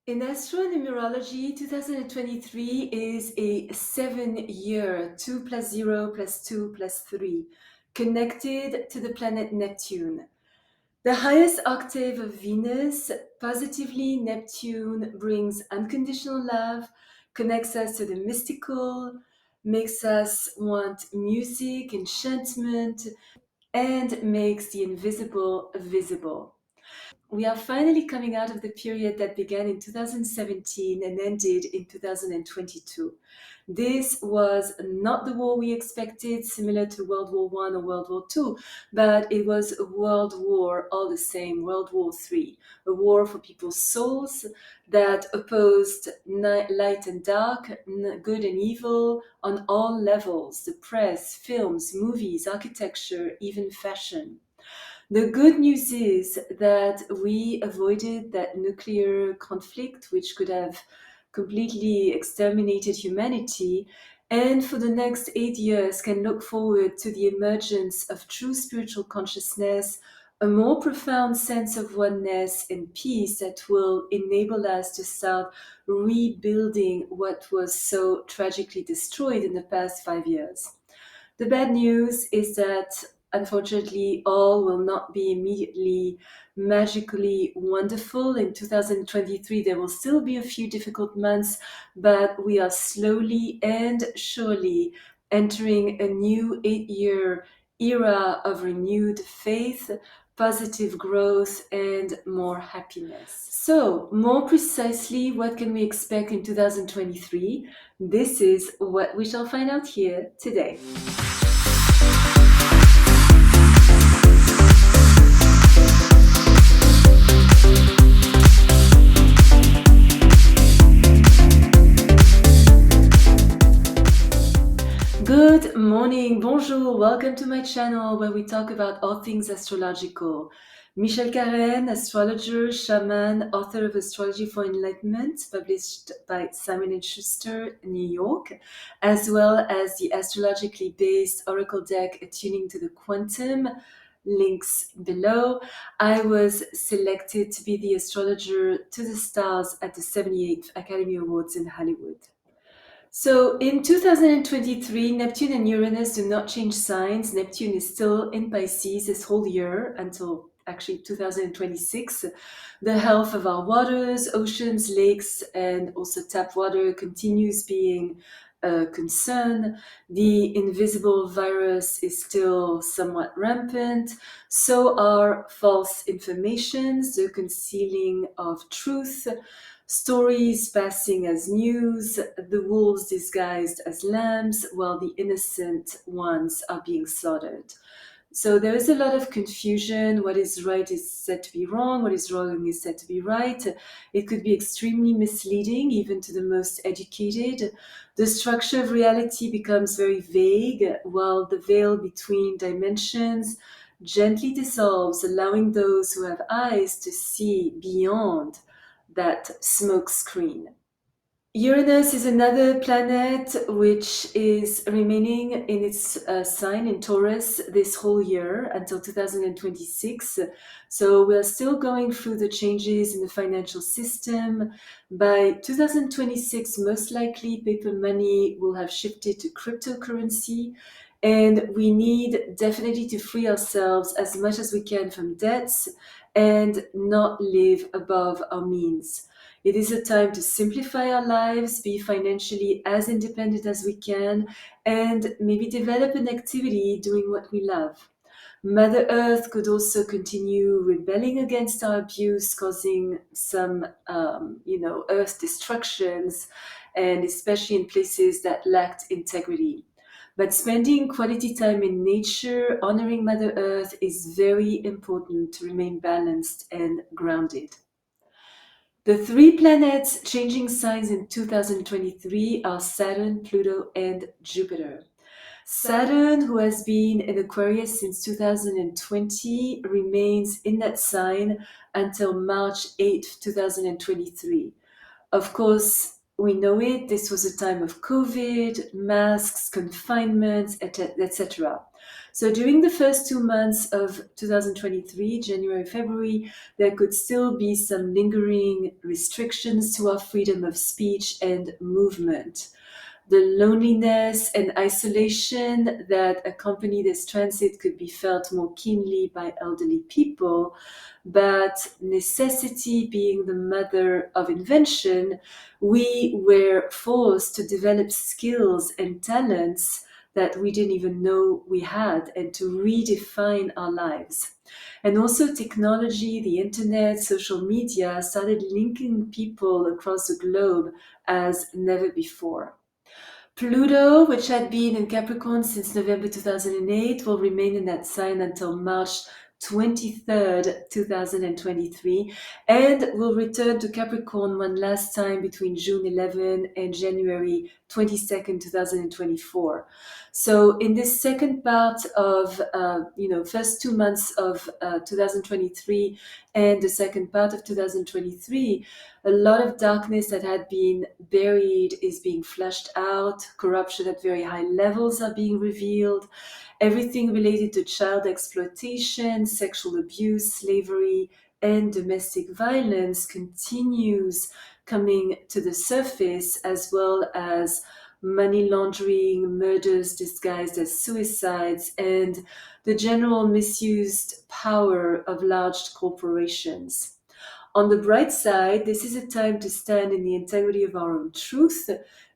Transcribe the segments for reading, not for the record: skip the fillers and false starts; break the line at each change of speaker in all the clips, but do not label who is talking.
In astronumerology, 2023 is a 7-year, 2 plus 0 plus 2 plus 3, connected to the planet Neptune. The highest octave of Venus, positively, Neptune brings unconditional love, connects us to the mystical, makes us want music, enchantment, and makes the invisible visible. We are finally coming out of the period that began in 2017 and ended in 2022. This was not the war we expected, similar to World War I or World War II, but it was a world war all the same, World War III, a war for people's souls that opposed light and dark, good and evil on all levels, the press, films, movies, architecture, even fashion. The good news is that we avoided that nuclear conflict, which could have completely exterminated humanity, and for the next 8 years can look forward to the emergence of true spiritual consciousness, a more profound sense of oneness and peace that will enable us to start rebuilding what was so tragically destroyed in the past 5 years. The bad news is that unfortunately all will not be immediately magically wonderful. In 2023, there will still be a few difficult months, but we are slowly and surely entering a new 8-year era of renewed faith, positive growth, and more happiness. So, more precisely, what can we expect in 2023? This is what we shall find out here today. Good morning, bonjour, welcome to my channel where we talk about all things astrological. Michelle Karen, astrologer, shaman, author of Astrology for Enlightenment, published by Simon & Schuster, New York, as well as the astrologically based oracle deck Attuning to the Quantum, links below. I was selected to be the astrologer to the stars at the 78th Academy Awards in Hollywood. So in 2023, Neptune and Uranus do not change signs. Neptune is still in Pisces this whole year until actually 2026. The health of our waters, oceans, lakes, and also tap water continues being a concern. The invisible virus is still somewhat rampant. So are false informations, the concealing of truth, stories passing as news, the wolves disguised as lambs, while the innocent ones are being slaughtered. So there is a lot of confusion. What is right is said to be wrong. What is wrong is said to be right. It could be extremely misleading, even to the most educated. The structure of reality becomes very vague, while the veil between dimensions gently dissolves, allowing those who have eyes to see beyond that smoke screen. Uranus is another planet which is remaining in its sign in Taurus this whole year until 2026. So we're still going through the changes in the financial system. By 2026, most likely paper money will have shifted to cryptocurrency. And we need definitely to free ourselves as much as we can from debts and not live above our means. It is a time to simplify our lives, be financially as independent as we can, and maybe develop an activity doing what we love. Mother Earth could also continue rebelling against our abuse, causing some, earth destructions, and especially in places that lacked integrity. But spending quality time in nature, honoring Mother Earth, is very important to remain balanced and grounded. The three planets changing signs in 2023 are Saturn, Pluto, and Jupiter. Saturn, who has been in Aquarius since 2020, remains in that sign until March 8th, 2023. Of course, we know it, this was a time of COVID, masks, confinements, etc. So during the first 2 months of 2023, January, February, there could still be some lingering restrictions to our freedom of speech and movement. The loneliness and isolation that accompany this transit could be felt more keenly by elderly people, but necessity being the mother of invention, we were forced to develop skills and talents that we didn't even know we had and to redefine our lives. And also, technology, the internet, social media started linking people across the globe as never before. Pluto, which had been in Capricorn since November 2008, will remain in that sign until March 23rd, 2023, and will return to Capricorn one last time between June 11 and January 22nd, 2024. So in this second part of, first 2 months of 2023 and the second part of 2023, a lot of darkness that had been buried is being flushed out. Corruption at very high levels are being revealed. Everything related to child exploitation, sexual abuse, slavery, and domestic violence continues coming to the surface, as well as money laundering, murders disguised as suicides, and the general misused power of large corporations. On the bright side, this is a time to stand in the integrity of our own truth,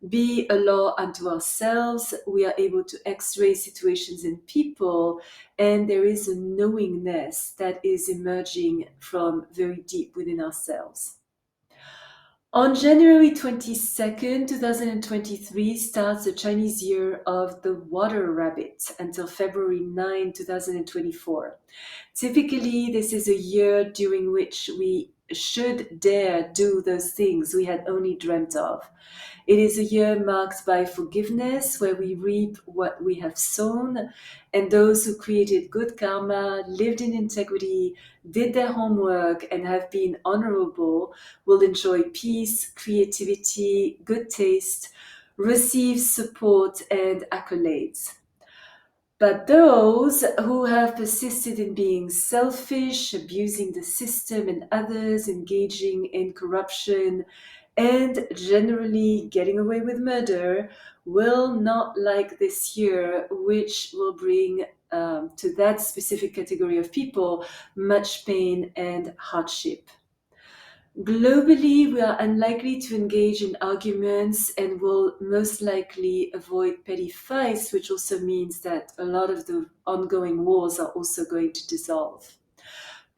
be a law unto ourselves. We are able to x ray situations and people, and there is a knowingness that is emerging from very deep within ourselves. On January 22nd, 2023, starts the Chinese Year of the Water Rabbit until February 9, 2024. Typically, this is a year during which we should dare do those things we had only dreamt of. It is a year marked by forgiveness, where we reap what we have sown, and those who created good karma, lived in integrity, did their homework, and have been honorable will enjoy peace, creativity, good taste, receive support and accolades. But those who have persisted in being selfish, abusing the system and others, engaging in corruption, and generally getting away with murder will not like this year, which will bring to that specific category of people much pain and hardship. Globally, we are unlikely to engage in arguments and will most likely avoid petty fights, which also means that a lot of the ongoing wars are also going to dissolve.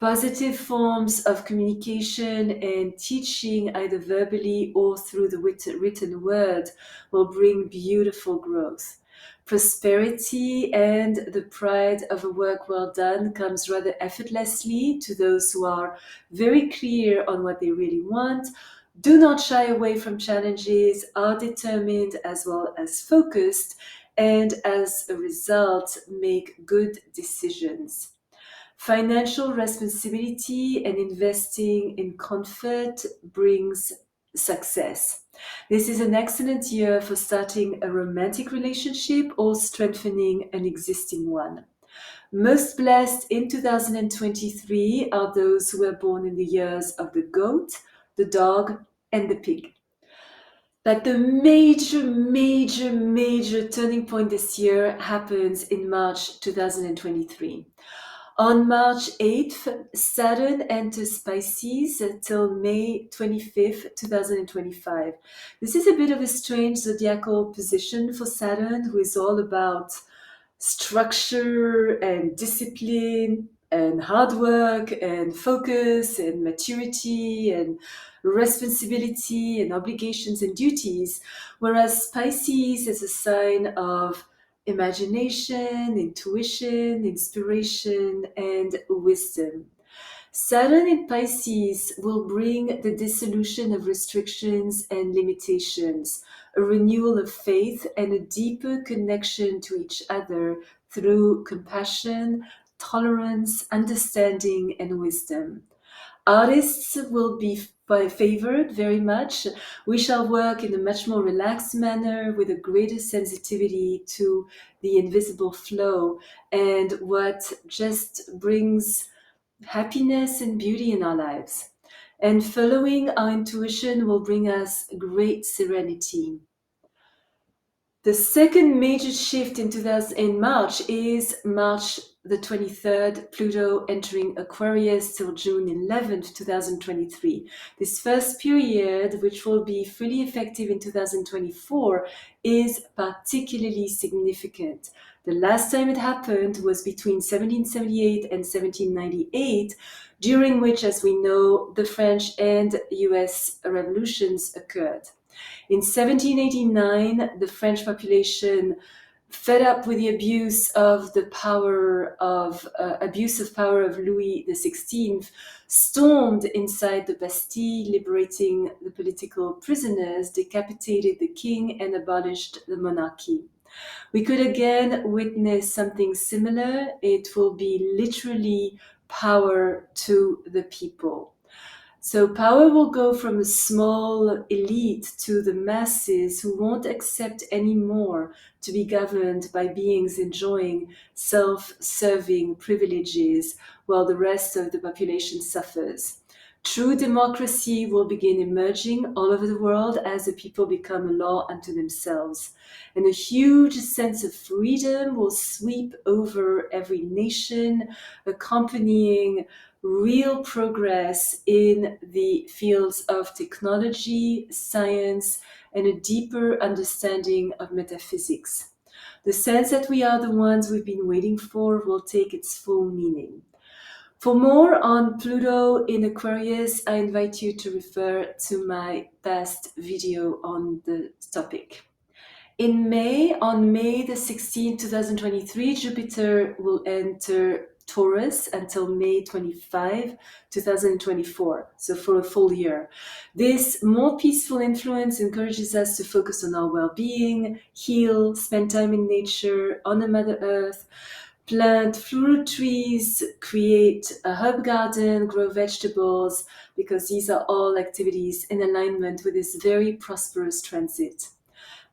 Positive forms of communication and teaching, either verbally or through the written word, will bring beautiful growth. Prosperity and the pride of a work well done comes rather effortlessly to those who are very clear on what they really want, do not shy away from challenges, are determined as well as focused, and as a result, make good decisions. Financial responsibility and investing in comfort brings success. This is an excellent year for starting a romantic relationship or strengthening an existing one. Most blessed in 2023 are those who were born in the years of the goat, the dog, and the pig. But the major turning point this year happens in March 2023. On March 8th, Saturn enters Pisces till May 25th, 2025. This is a bit of a strange zodiacal position for Saturn, who is all about structure and discipline and hard work and focus and maturity and responsibility and obligations and duties, whereas Pisces is a sign of imagination, intuition, inspiration, and wisdom. Saturn in Pisces will bring the dissolution of restrictions and limitations, a renewal of faith, and a deeper connection to each other through compassion, tolerance, understanding, and wisdom. Artists will be favored very much. We shall work in a much more relaxed manner with a greater sensitivity to the invisible flow and what just brings happiness and beauty in our lives. And following our intuition will bring us great serenity. The second major shift in March is March the 23rd, Pluto entering Aquarius till June 11th, 2023. This first period, which will be fully effective in 2024, is particularly significant. The last time it happened was between 1778 and 1798, during which, as we know, the French and US revolutions occurred. In 1789, the French population, fed up with the abuse of power of Louis XVI, stormed inside the Bastille, liberating the political prisoners, decapitated the king, and abolished the monarchy. We could again witness something similar. It will be literally power to the people. So power will go from a small elite to the masses who won't accept anymore to be governed by beings enjoying self-serving privileges while the rest of the population suffers. True democracy will begin emerging all over the world as the people become a law unto themselves. And a huge sense of freedom will sweep over every nation, accompanying real progress in the fields of technology, science, and a deeper understanding of metaphysics. The sense that we are the ones we've been waiting for will take its full meaning. For more on Pluto in Aquarius, I invite you to refer to my past video on the topic. On May the 16th, 2023, Jupiter will enter Taurus until May 25, 2024, so for a full year. This more peaceful influence encourages us to focus on our well-being, heal, spend time in nature, honor Mother Earth, plant fruit trees, create a herb garden, grow vegetables, because these are all activities in alignment with this very prosperous transit.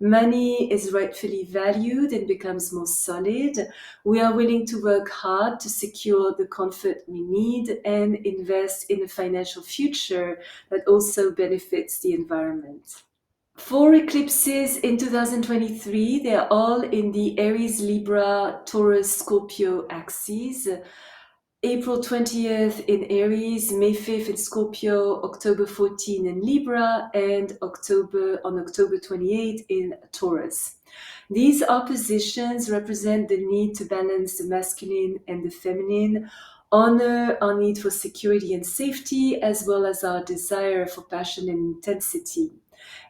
Money is rightfully valued and becomes more solid. We are willing to work hard to secure the comfort we need and invest in a financial future that also benefits the environment. 4 eclipses in 2023, they are all in the Aries, Libra, Taurus, Scorpio axes. April 20th in Aries, May 5th in Scorpio, October 14th in Libra, and on October 28th in Taurus. These oppositions represent the need to balance the masculine and the feminine, honor our need for security and safety, as well as our desire for passion and intensity,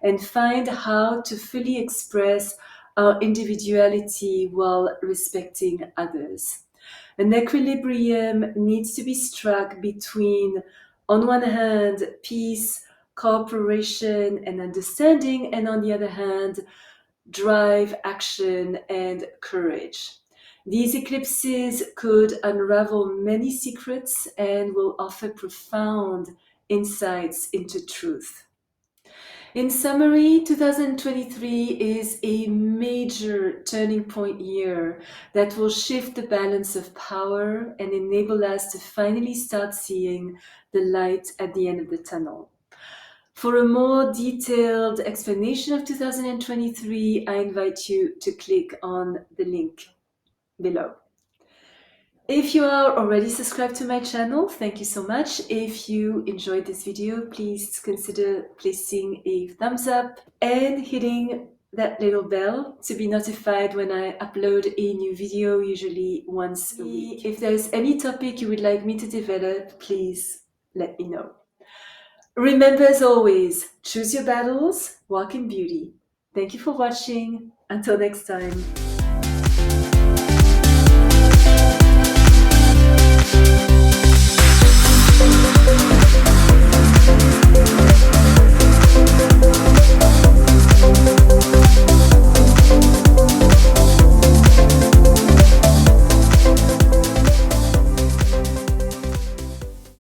and find how to fully express our individuality while respecting others. An equilibrium needs to be struck between, on one hand, peace, cooperation, and understanding, and on the other hand, drive, action, and courage. These eclipses could unravel many secrets and will offer profound insights into truth. In summary, 2023 is a major turning point year that will shift the balance of power and enable us to finally start seeing the light at the end of the tunnel. For a more detailed explanation of 2023, I invite you to click on the link below. If you are already subscribed to my channel, thank you so much. If you enjoyed this video, please consider placing a thumbs up and hitting that little bell to be notified when I upload a new video, usually once a week. If there's any topic you would like me to develop, please let me know. Remember, as always, choose your battles, walk in beauty. Thank you for watching. Until next time.